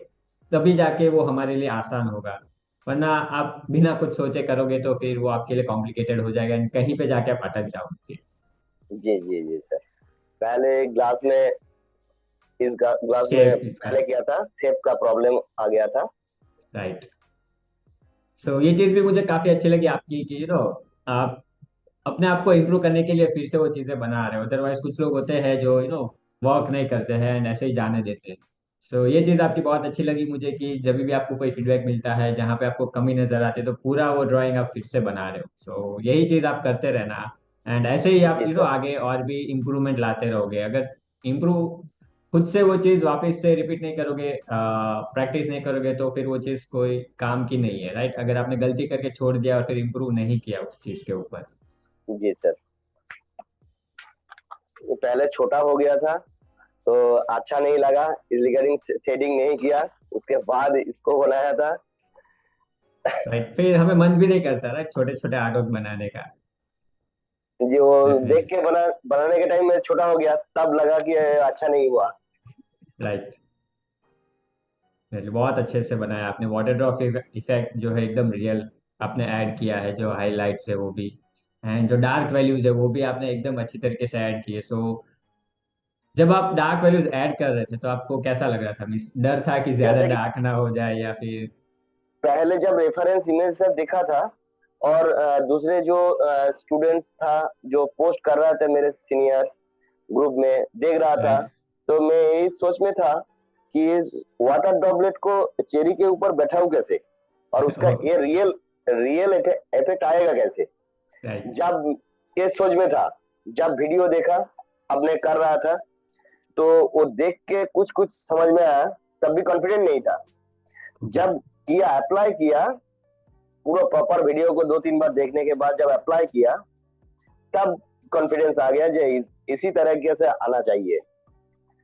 तभी जाके वो हमारे लिए आसान होगा। वरना आप बिना कुछ सोचे करोगे तो फिर वो आपके लिए कॉम्प्लिकेटेड हो जाएगा and कहीं पे जाके आप अटक जाओगे। जी जी जी सर। पहले ग्लास में, इस ग्लास में शेप इसका, पहले क्या था, शेप का प्रॉब्लम आ गया था। राइट। सो ये चीज़ भी मुझे काफ़ी अच्छी लगी आपकी कि आप अपने आप को इम्प्रूव करने के लिए फिर से वो चीज़ें बना रहे हो। अदरवाइज कुछ लोग होते हैं जो वर्क नहीं करते हैं एंड ऐसे ही जाने देते हैं। सो ये चीज़ आपकी बहुत अच्छी लगी मुझे कि जब भी आपको कोई फीडबैक मिलता है जहाँ पे आपको कमी नजर आती है तो पूरा वो ड्राइंग आप फिर से बना रहे हो। सो यही चीज़ आप करते रहना, एंड ऐसे ही आप जी सर। आगे और भी इम्प्रूवमेंट लाते रहोगे। अगर इम्प्रूव खुद से वो चीज़ वापस से रिपीट नहीं करोगे, प्रैक्टिस नहीं करोगे, तो फिर वो चीज़ कोई काम की नहीं है, राइट। अगर आपने गलती करके छोड़ दिया और फिर इम्प्रूव नहीं किया उस चीज़ के ऊपर। जी सर। ये पहले छोटा हो गया था तो अच्छा नहीं लगा, रिकरिंग शेडिंग नहीं किया, उसके बाद इसको बनाया था। राइट, फिर हमें मन भी नहीं करता, राइट, छोटे छोटे आर्टवर्क बनाने का। जी, वो देख डेफिनेटली, के बनाने के टाइम में छोटा हो गया, तब लगा कि ये अच्छा नहीं हुआ। राइट। बहुत अच्छे से बनाया आपने, वाटर ड्रॉप इफेक्ट जो है एकदम रियल आपने ऐड किया है, जो हाईलाइट्स है वो भी, एंड जो डार्क वैल्यूज है वो भी आपने एकदम अच्छी तरीके से ऐड किए। सो जब आप डार्क वैल्यूज ऐड कर रहे थे तो आपको कैसा लग रहा था, मीन्स डर था कि ज्यादा जैसे कि डार्क ना हो जाए या फिर? पहले जब रेफरेंस इमेज से देखा था, और दूसरे जो स्टूडेंट्स था जो पोस्ट कर रहा था मेरे सीनियर ग्रुप में देख रहा था, राइट। तो मैं यही सोच में था कि इस वाटर ड्रॉपलेट को चेरी के ऊपर बैठाऊं कैसे, और उसका ये रियल रियल इफेक्ट आएगा कैसे। राइट, जब ये सोच में था, जब वीडियो देखा अपने कर रहा था, तो वो देख के कुछ कुछ समझ में आया, तब भी कॉन्फिडेंट नहीं था। जब किया, अप्लाई किया, पूरा प्रॉपर वीडियो को 2-3 बार देखने के बाद जब अप्लाई किया, तब कॉन्फिडेंस आ गया जो इसी तरीके से आना चाहिए।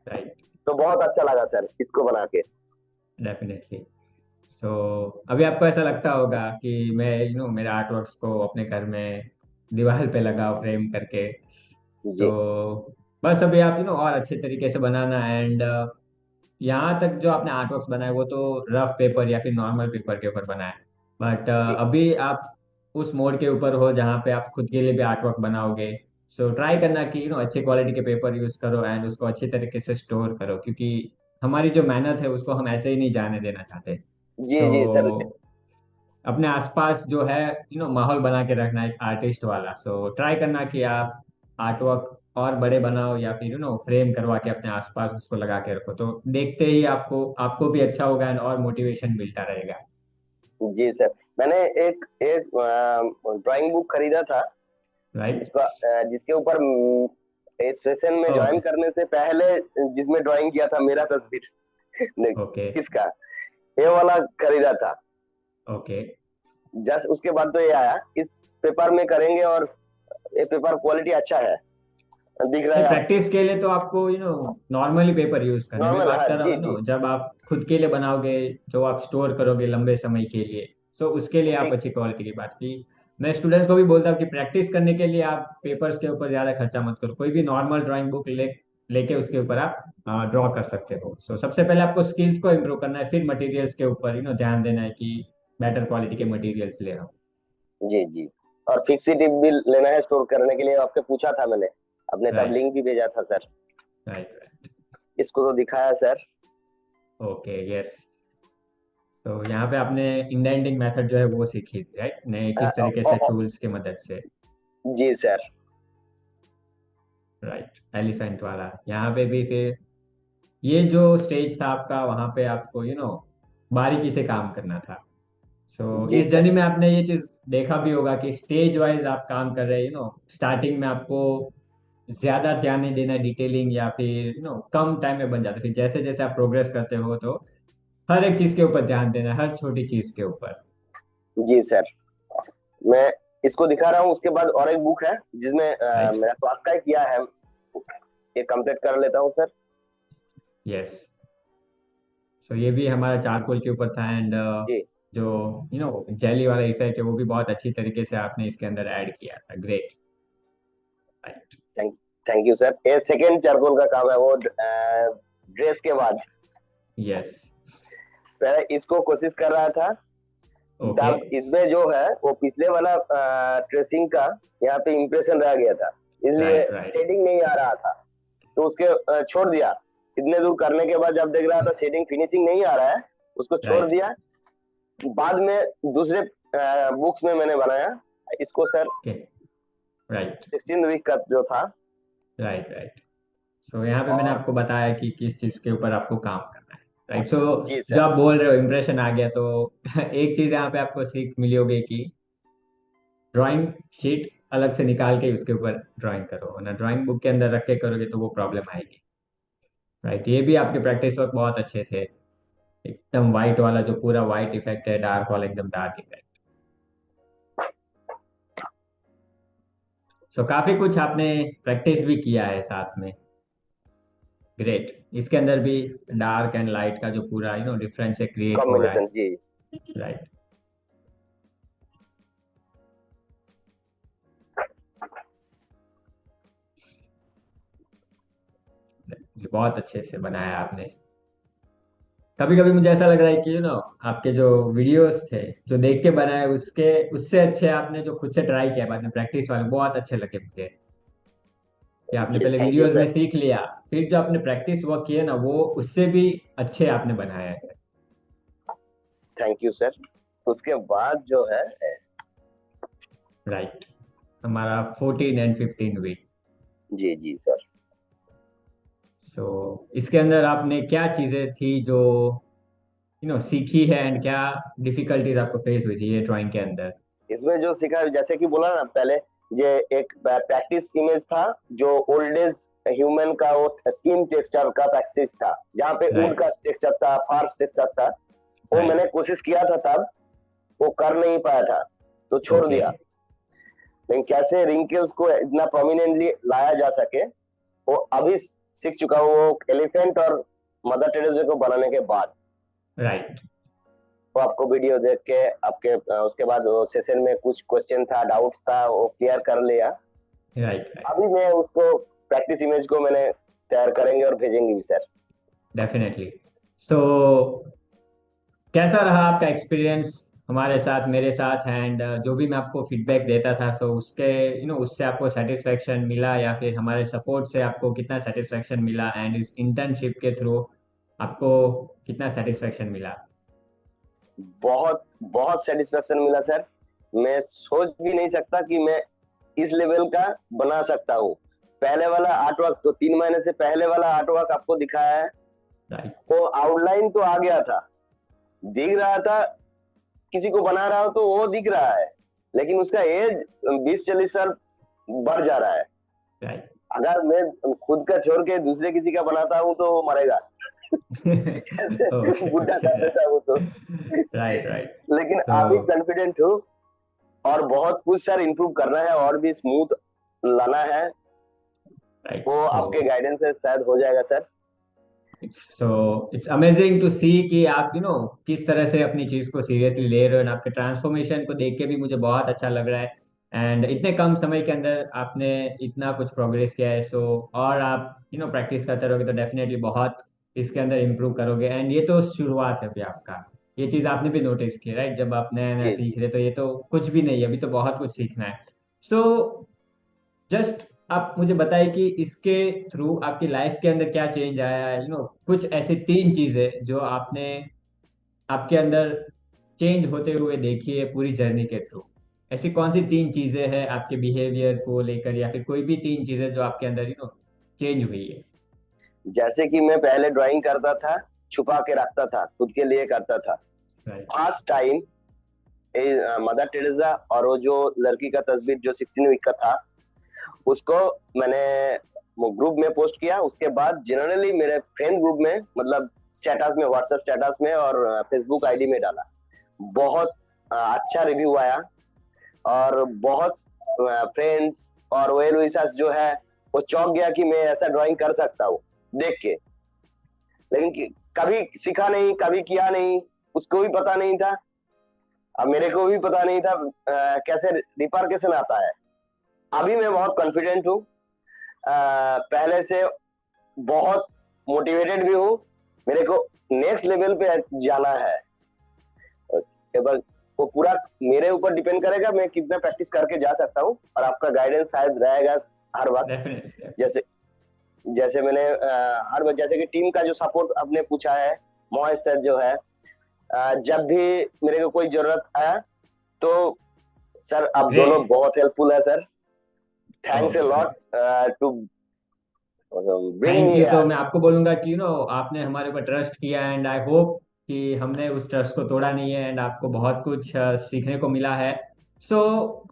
राइट, तो बहुत अच्छा लगा सर इसको बना के। डेफिनेटली। सो अभी आपको ऐसा लगता होगा कि मैं मेरे आर्ट वर्क्स को अपने घर में दीवार पे लगाओ फ्रेम करके। सो जी बस अभी आप और अच्छे तरीके से बनाना, एंड यहाँ तक जो आपने आर्ट वर्क्स बनाए वो तो रफ पेपर या फिर नॉर्मल पेपर के ऊपर बनाए, बट जी अभी आप उस मोड के ऊपर हो जहाँ पे आप खुद के लिए भी आर्ट वर्क बनाओगे, सो ट्राई करना कि अच्छी क्वालिटी के पेपर यूज करो एंड उसको अच्छी तरीके से स्टोर करो, क्योंकि हमारी जो मेहनत है उसको हम ऐसे ही नहीं जाने देना चाहते। जी सो जी सर। अपने आसपास जो है माहौल बना के रखना एक आर्टिस्ट वाला। सो ट्राई करना कि आप आर्ट वर्क और बड़े बनाओ, या फिर फ्रेम करवा के अपने आसपास उसको लगा के रखो, तो देखते ही आपको आपको भी अच्छा होगा एंड और मोटिवेशन मिलता रहेगा। जी सर, मैंने एक एक ड्राइंग बुक खरीदा था, राइट। जिसके ऊपर इस सेशन में ज्वाइन ओके। करने से पहले जिसमें ड्राइंग किया था मेरा तस्वीर। नहीं, ओके। किसका, ये वाला खरीदा था। ओके। जस्ट उसके बाद तो ये आया, इस पेपर में करेंगे, और ये पेपर क्वालिटी अच्छा है, दिख रहा नहीं, है आप। प्रैक्टिस के लिए तो आपको नॉर्मली पेपर यूज करना है। मैं नॉर्मल, बात हाँ कर रहा जी हूँ जी। जब आप खुद के लिए बनाओगे, जो आप स्टोर करोगे लंबे समय के लिए, सो उसके लिए आप ठीक। अच्छी क्वालिटी की बात की। मैं स्टूडेंट्स को भी बोलता हूँ कि प्रैक्टिस करने के लिए आप पेपर्स के ऊपर ज्यादा खर्चा मत करो, कोई भी नॉर्मल ड्राइंग बुक लेके उसके ऊपर आप ड्रॉ कर सकते हो। सो सबसे पहले आपको स्किल्स को इम्प्रूव करना है, फिर मटेरियल्स के ऊपर ध्यान देना है कि बेटर क्वालिटी के मटेरियल्स ले आओ। जी जी। और फिक्सिटिव भी लेना है स्टोर करने के लिए, आपके पूछा था मैंने, आपने तब राइट। लिंक भी भेजा था सर। राइट। इसको तो दिखाया सर। ओके। यस। तो यहाँ पे आपने इंडेंटिंग मेथड जो है वो सीखी थी, राइट, ने अ, किस तरीके ओ, से ओ, टूल्स की मदद से। जी सर। राइट, एलिफेंट वाला यहाँ पे भी फिर ये जो स्टेज था आपका, वहां पे आपको बारीकी से काम करना था। सो जी इस सर। जर्नी में आपने ये चीज देखा भी होगा कि स्टेज वाइज आप काम कर रहे हैं, स्टार्टिंग में आपको ज्यादा ध्यान नहीं देना डिटेलिंग, या फिर कम टाइम में बन जाता है। फिर जैसे जैसे आप प्रोग्रेस करते हो तो हर एक चीज के ऊपर ध्यान देना है, हर छोटी चीज के ऊपर। जी सर, मैं इसको दिखा रहा हूँ। उसके बाद और एक बुक है जिसमें राइट। मेरा क्लास का किया है, ये कंप्लीट कर लेता हूँ सर। यस। सो ये भी हमारा चारकोल के ऊपर था एंड जी। जो जेली वाला इफेक्ट है वो भी बहुत अच्छी तरीके से आपने इसके अंदर ऐड किया था। Great. Right. Thank thank you sir. ये सेकेंड चारकोल का काम है, वो ड्रेस के बाद। यस। पहले इसको कोशिश कर रहा था, ओके। तब इसमें जो है वो पिछले वाला ट्रेसिंग का यहाँ पे इम्प्रेशन रह गया था, इसलिए राइट। राइट। शेडिंग नहीं आ रहा था। तो उसके छोड़ दिया। इतने दूर करने के बाद जब देख रहा था शेडिंग फिनिशिंग नहीं आ रहा है, उसको छोड़ राइट। दिया। बाद में दूसरे बुक्स में मैंने बनाया इसको सर। ओके। राइट। 16 वीक का जो था। राइट। राइट। सो यहाँ पे मैंने और आपको बताया कि किस चीज के ऊपर आपको काम करना है। राइट। सो जी जो सर। आप बोल रहे हो इम्प्रेशन आ गया, तो एक चीज यहाँ पे आपको सीख मिली होगी कि ड्राइंग शीट अलग से निकाल के उसके ऊपर ड्राइंग करो, वरना ड्राइंग बुक के अंदर रख के करोगे तो वो प्रॉब्लम आएगी। राइट। ये भी आपके प्रैक्टिस वर्क बहुत अच्छे थे। एकदम वाइट वाला जो पूरा वाइट इफेक्ट है, डार्क वाला एकदम डार्क इफेक्ट। सो काफी कुछ आपने प्रैक्टिस भी किया है साथ में। ग्रेट। इसके अंदर भी डार्क एंड लाइट का जो पूरा डिफरेंस है क्रिएट हो रहा कॉम्बिनेशन है। जी। राइट। ये बहुत अच्छे से बनाया आपने। कभी कभी मुझे ऐसा लग रहा है कि आपके जो वीडियोस थे जो देख के बनाए, उसके उससे अच्छे आपने जो खुद से ट्राई किया बाद में प्रैक्टिस वाले, बहुत अच्छे लगे मुझे। कि आपने जी पहले थैंक यू वीडियोस में सर। सीख लिया, फिर जो आपने प्रैक्टिस वर्क किया ना, वो उससे भी अच्छे आपने बनाया है। Thank you sir. उसके बाद जो है, राइट। हमारा 14 एंड 15 वीक। जी जी सर, सो इसके अंदर आपने क्या चीजें थी जो सीखी है, एंड क्या डिफिकल्टीज आपको फेस हुई थी ये ड्राइंग के अंदर। इसमें जो सीखा जैसे कि बोला ना पहले, ये एक प्रैक्टिस इमेज था, जो ओल्ड एज ह्यूमन का वो स्किन टेक्सचर का प्रैक्टिस था, जहाँ पे वुड राइट। का टेक्सचर था, फार टेक्सचर था। वो मैंने राइट। कोशिश किया था तब, वो कर नहीं पाया था, तो छोड़ ओके। दिया। लेकिन कैसे रिंकल्स को इतना प्रोमिनेंटली लाया जा सके, वो अभी सीख चुका हूँ, वो एलिफेंट और मदर टेरेसा को बनाने के बाद। राइट। वो आपको वीडियो देख के आपके उसके बाद सेशन में कुछ क्वेश्चन था, डाउट्स था, वो क्लियर कर लिया। राइट। राइट। अभी मैं उसको प्रैक्टिस इमेज को मैंने तैयार करेंगे और भेजेंगे भी सर। डेफिनेटली। सो कैसा रहा आपका एक्सपीरियंस हमारे साथ, मेरे साथ, एंड जो भी मैं आपको फीडबैक देता था, सो उसके उससे आपको सेटिस्फेक्शन मिला, या फिर हमारे सपोर्ट से आपको कितना सेटिस्फेक्शन मिला, एंड इस इंटर्नशिप के थ्रू आपको कितना सेटिस्फेक्शन मिला? बहुत बहुत सेटिस्फेक्शन मिला सर। मैं सोच भी नहीं सकता कि मैं इस लेवल का बना सकता हूँ। पहले वाला आर्ट वर्क तो 3 महीने से पहले वाला आर्ट वर्क आपको दिखाया है, राइट। वो आउटलाइन तो आ गया था, दिख रहा था, किसी को बना रहा हो तो वो दिख रहा है, लेकिन उसका एज 20-40 साल बढ़ जा रहा है। राइट। अगर मैं खुद का छोड़ के दूसरे किसी का बनाता हूँ तो वो मरेगा। ओके। बुढ़ा कर देता हूँ तो। Right, right. लेकिन तो अभी कॉन्फिडेंट हूँ, और बहुत कुछ सर इम्प्रूव करना है और भी स्मूथ लाना है। राइट। वो सो आपके गाइडेंस से शायद हो जाएगा सर। इट्स अमेजिंग टू सी कि आप किस तरह से अपनी चीज को सीरियसली ले रहे हो, और आपके ट्रांसफॉर्मेशन को देख के भी मुझे बहुत अच्छा लग रहा है। एंड इतने कम समय के अंदर आपने इतना कुछ प्रोग्रेस किया है। सो और आप प्रैक्टिस करते रहोगे तो डेफिनेटली बहुत इसके अंदर इम्प्रूव करोगे। एंड ये तो शुरुआत है अभी आपका। ये चीज आपने भी नोटिस की, राइट? जब आप नया नया जी सीख जी। रहे तो ये तो कुछ भी नहीं है, अभी तो बहुत कुछ सीखना है। सो जस्ट आप मुझे बताइए कि इसके थ्रू आपकी लाइफ के अंदर क्या चेंज आया है। कुछ ऐसी 3 चीजें जो आपने आपके अंदर चेंज होते हुए देखी है पूरी जर्नी के थ्रू। ऐसी कौन सी 3 चीजें हैं आपके बिहेवियर को लेकर, या फिर कोई भी 3 चीजें जो आपके अंदर चेंज हुई है? जैसे कि मैं पहले ड्राइंग करता था, छुपा के रखता था, खुद के लिए करता था। Right. First time mother Teresa और वो जो लड़की का तस्वीर जो 16 वीक का था, उसको मैंने वो ग्रुप में पोस्ट किया। उसके बाद जनरली मेरे फ्रेंड ग्रुप में, मतलब स्टेटस में, व्हाट्सएप स्टेटस में और फेसबुक आईडी में डाला। बहुत अच्छा रिव्यू आया, और बहुत फ्रेंड्स और वेल विशर्स जो है वो चौंक गया कि मैं ऐसा ड्राइंग कर सकता हूँ देख के। लेकिन कभी सीखा नहीं, कभी किया नहीं, उसको भी पता नहीं था, अब मेरे को भी पता नहीं था कैसे रिपार्केशन आता है। अभी मैं बहुत कॉन्फिडेंट हूँ, पहले से बहुत मोटिवेटेड भी हूँ। मेरे को नेक्स्ट लेवल पे जाना है, केवल वो पूरा मेरे ऊपर डिपेंड करेगा, मैं कितना प्रैक्टिस करके जा सकता हूँ, और आपका गाइडेंस शायद रहेगा हर वक्त। डेफिनेटली। जैसे जैसे मैंने हर वक्त, जैसे कि टीम का जो सपोर्ट आपने पूछा है, मोहित सर जो है, जब भी मेरे को कोई जरूरत आया तो सर आप दोनों ग्रेट। बहुत हेल्पफुल है sir. Thanks a okay. Lot to bring thank me you. तो हियर। मैं आपको बोलूंगा कि आपने हमारे ऊपर ट्रस्ट किया, एंड आई होप कि हमने उस ट्रस्ट को तोड़ा नहीं है, एंड आपको बहुत कुछ सीखने को मिला है। सो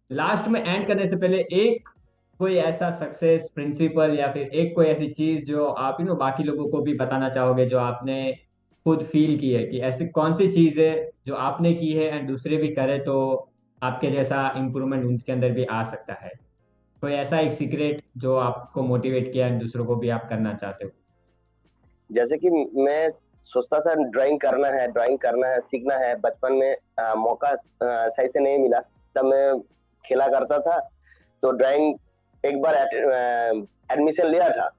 लास्ट में एंड करने से पहले एक कोई ऐसा सक्सेस प्रिंसिपल, या फिर एक कोई ऐसी चीज जो आप बाकी लोगों को भी बताना चाहोगे, जो आपने खुद फील की है, कि ऐसी कौन सी चीज है जो आपने की है एंड दूसरे भी करे तो आपके जैसा इम्प्रूवमेंट उनके अंदर भी आ सकता है? कोई ऐसा एक सीक्रेट जो आपको मोटिवेट किया एंड दूसरों को भी आप करना चाहते हो? जैसे कि मैं सोचता था ड्राइंग करना है, ड्राइंग करना है, सीखना है। बचपन में मौका सही से नहीं मिला, तब मैं खेला करता था। तो ड्राइंग एक बार एडमिशन लिया था,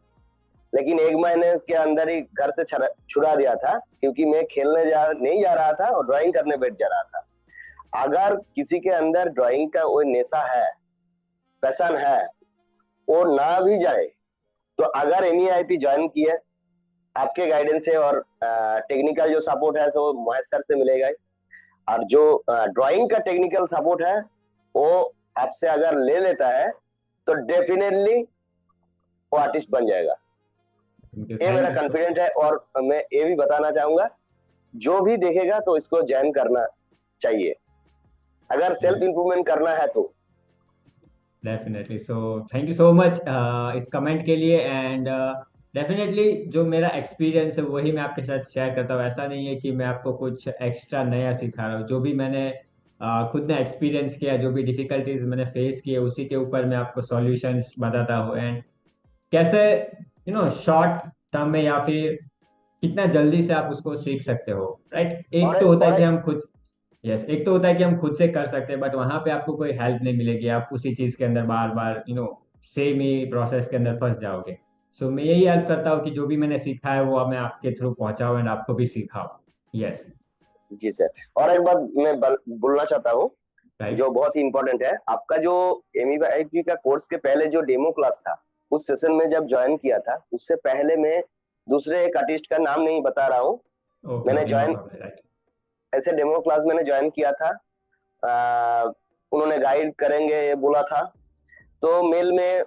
लेकिन 1 महीने के अंदर ही घर से छुड़ा दिया था, क्योंकि मैं खेलने नहीं जा रहा था और ड्राइंग करने बैठ जा रहा था। अगर किसी के अंदर ड्राइंग का वो नेशा है, पैशन है, वो ना भी जाए, तो अगर एमईआईपी ज्वाइन किए, आपके गाइडेंस से और टेक्निकल जो सपोर्ट है सो महेश सर से मिलेगा ही। और जो ड्राइंग का टेक्निकल सपोर्ट है वो आपसे अगर ले लेता है तो डेफिनेटली वो आर्टिस्ट बन जाएगा। ये थैंक मेरा यू सो कॉन्फिडेंट है, और मैं ये भी बताना चाहूंगा, जो भी देखेगा तो इसको ज्वाइन करना चाहिए, अगर सेल्फ मच। इंप्रूवमेंट करना है तो। Definitely. So thank you so much इस कमेंट के लिए। एंड डेफिनेटली जो मेरा एक्सपीरियंस है वही मैं आपके साथ शेयर करता हूँ। ऐसा नहीं है कि मैं आपको कुछ एक्स्ट्रा नया सिखा रहा हूँ। जो भी मैंने खुद ने एक्सपीरियंस किया, जो भी डिफिकल्टीज मैंने फेस किए, उसी के ऊपर मैं आपको सॉल्यूशंस बताता हूँ, एंड कैसे शॉर्ट टर्म में या फिर कितना जल्दी से आप उसको सीख सकते हो। राइट? और एक तो एक होता है और कि एक हम खुद, यस, एक तो होता है कि हम खुद से कर सकते हैं, बट वहां पे आपको कोई हेल्प नहीं मिलेगी, आप उसी चीज के अंदर बार बार सेम ही प्रोसेस के अंदर फंस जाओगे। सो मैं यही हेल्प करता हूँ कि जो भी मैंने सीखा है वो मैं आपके थ्रू पहुंचाऊँ एंड आपको भी सिखाऊं। यस। जी सर, और एक बात मैं बोलना चाहता हूँ राइट जो बहुत ही इम्पोर्टेंट है। आपका जो एमईआईपी का कोर्स के पहले जो डेमो क्लास था, उस सेशन में जब ज्वाइन किया था, उससे पहले मैं दूसरे एक आर्टिस्ट का नाम नहीं बता रहा हूँ, ओके मैंने okay no join problem right ऐसे डेमो क्लास मैंने ज्वाइन किया था। उन्होंने गाइड करेंगे ये बोला था, तो मेल में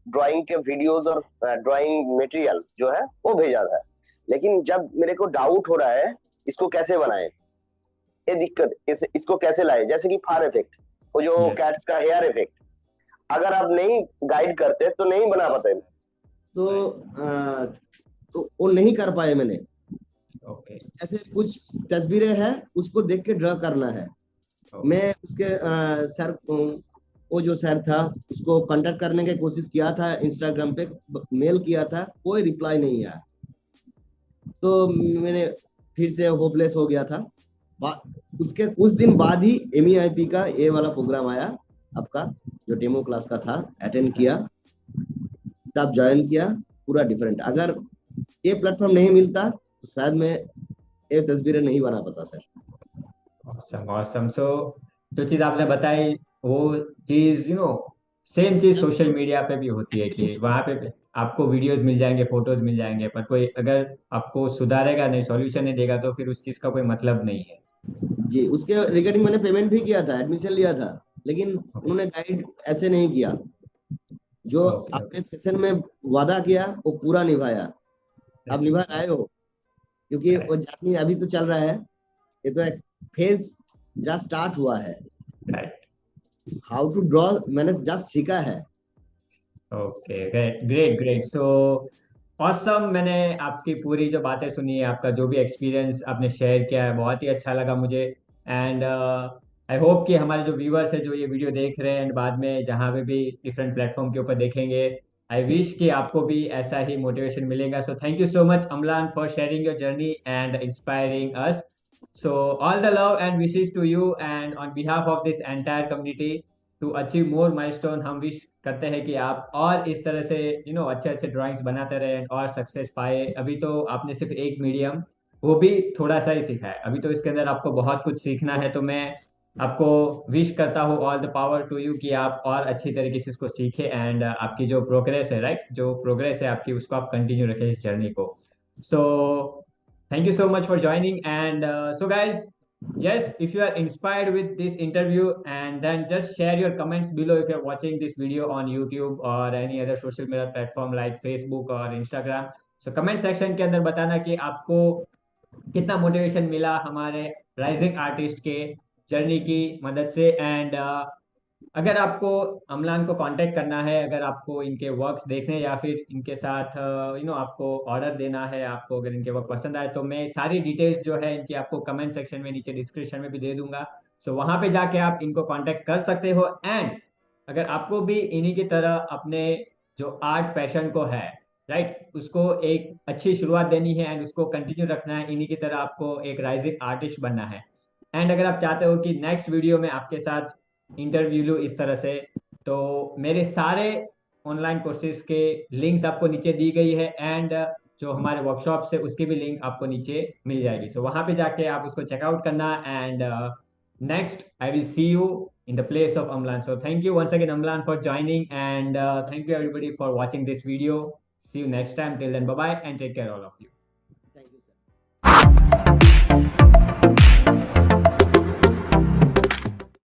ड्राइंग के वीडियोस और ड्राइंग मटेरियल जो है वो भेजा था। लेकिन जब मेरे को डाउट हो रहा है इसको कैसे बनाए, ये दिक्कत, इसको कैसे लाए, जैसे कि फार इफेक्ट, वो जो यस कैट्स का हेयर इफेक्ट, अगर आप नहीं गाइड करते तो नहीं बना पाते। तो आ, तो वो नहीं कर पाए मैंने। ओके ऐसे कुछ तस्वीरें हैं, उसको देख के ड्रा करना है। मैं उसके सर, वो जो सर था उसको कांटेक्ट करने की कोशिश किया था, इंस्टाग्राम पे मेल किया था, कोई रिप्लाई नहीं आया। तो मैंने फिर से होपलेस हो गया था। उसके उस दिन बाद ही एमईआईपी का ये वाला प्रोग्राम आया, आपका जो डेमो क्लास का था, अटेंड किया, तब ज्वाइन किया। पूरा डिफरेंट, अगर ये प्लेटफॉर्म नहीं मिलता तो शायद मैं ये तस्वीरें नहीं बना पाता सर। ऑसम ऑसम सो जो चीज आपने बताई वो चीज सेम चीज सोशल मीडिया पे भी होती है कि वहां पे भी आपको वीडियोस मिल जाएंगे, फोटोज मिल जाएंगे, पर कोई अगर आपको सुधारेगा नहीं, सॉल्यूशन नहीं देगा, तो फिर उस चीज का कोई मतलब नहीं है। जी, उसके रिगार्डिंग मैंने पेमेंट भी किया था, एडमिशन लिया था, लेकिन उन्होंने गाइड ऐसे नहीं किया। जो ओके आपने सेशन में वादा किया वो पूरा निभाया। आप निभा रहे हो, क्योंकि वो जर्नी अभी तो चल रहा है, ये तो एक फेज जस्ट स्टार्ट हुआ है। राइट हाउ टू ड्रॉ मैंने जस्ट सीखा है। Okay great great great so awesome. मैंने आपकी पूरी जो बातें सुनी है, आपका जो भी एक्सपीरियंस आपने शेयर किया है, बहुत ही अच्छा लगा मुझे। एंड आई होप कि हमारे जो व्यूअर्स है जो ये वीडियो देख रहे हैं एंड बाद में जहाँ पे भी डिफरेंट प्लेटफॉर्म के ऊपर देखेंगे, आई विश कि आपको भी ऐसा ही मोटिवेशन मिलेगा। So thank you so much Amlan for sharing your journey and inspiring us. So all the love and wishes to you, and on behalf of this entire community to achieve more milestone, हम wish करते हैं कि आप और इस तरह से अच्छे अच्छे ड्राइंग्स बनाते रहें और सक्सेस पाए। अभी तो आपने सिर्फ एक मीडियम, वो भी थोड़ा सा ही सीखा है, अभी तो इसके अंदर आपको बहुत कुछ सीखना है। तो मैं आपको विश करता हूँ all the power to you कि आप और अच्छी तरीके से इसको सीखें एंड आपकी जो प्रोग्रेस है, राइट, जो प्रोग्रेस है आपकी, उसको आप कंटिन्यू रखें इस जर्नी को। सो thank you so much for joining. And so guys, yes, if you are inspired with this interview, and then just share your comments below if you're watching this video on YouTube or any other social media platform like Facebook or Instagram. So comment section के अंदर बताना कि आपको कितना motivation मिला हमारे rising artist के journey की मदद से। एंड अगर आपको अमलान को कांटेक्ट करना है, अगर आपको इनके वर्क्स देखने हैं या फिर इनके साथ आपको ऑर्डर देना है, आपको अगर इनके वर्क पसंद आए, तो मैं सारी डिटेल्स जो है इनकी आपको कमेंट सेक्शन में नीचे डिस्क्रिप्शन में भी दे दूंगा। सो वहां पे जाके आप इनको कांटेक्ट कर सकते हो। एंड अगर आपको भी इन्हीं की तरह अपने जो आर्ट पैशन को है, राइट, उसको एक अच्छी शुरुआत देनी है एंड उसको कंटिन्यू रखना है, इन्हीं की तरह आपको एक राइजिंग आर्टिस्ट बनना है, एंड अगर आप चाहते हो कि नेक्स्ट वीडियो में आपके साथ इंटरव्यू लूँ इस तरह से, तो मेरे सारे ऑनलाइन कोर्सेज के लिंक्स आपको नीचे दी गई है एंड जो हमारे वर्कशॉप है उसकी भी लिंक आपको नीचे मिल जाएगी। सो वहां पे जाके आप उसको चेकआउट करना। And next I will see you in the place of Amlan. So thank you once again Amlan for joining, and thank you everybody for watching this video. See you next time. Till then, bye bye and take care all of you. Thank you sir.